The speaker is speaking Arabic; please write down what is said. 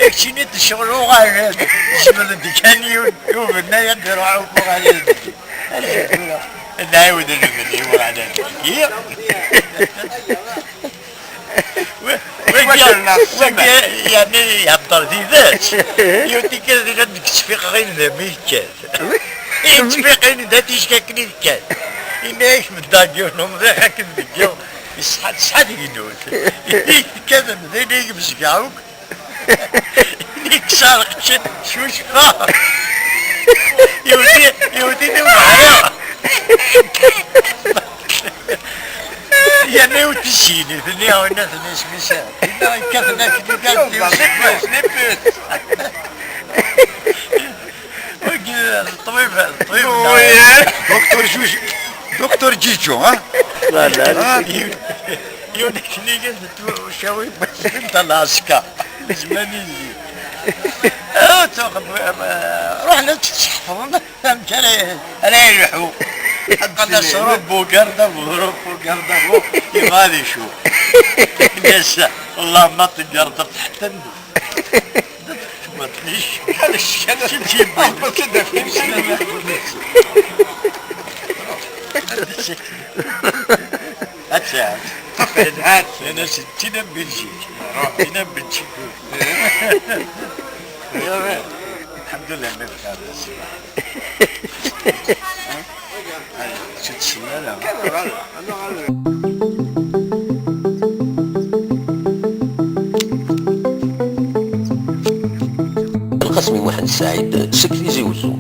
اكشني الشغل وغاية شمل دكاني وبنا يديروا عوفوا على نعاود نبني وعلى الكير يعني يهضر في ذات يودي كذا غادي تشفيق غير ذا ميكات تشفيق غير ذا تيشكاكني كات إناش مداجونهم ذا حكم ديو يصحى يدوس كذا ذا يمسكاوك يكسر شو شفا يودي معايا يعني وتشيني ثنيا والناس ناس مساء كثنا كني قال نبس الطبيب دكتور جوج دكتور جيجو ها لا لا يونيكني قلت شوي بس انت لاسكا زماني رحنا تشحفظنا فهمت انا يلحو قد صرب وقردة وهرب وقردة يغادي شو لسه والله ما تقردة تحت ما تليش شمشي كده في هات هات انا 60 بنجيك هنا بنجيك الحمد لله ما بخير شد شمالة القسمي واحد سعيد سكري زوزو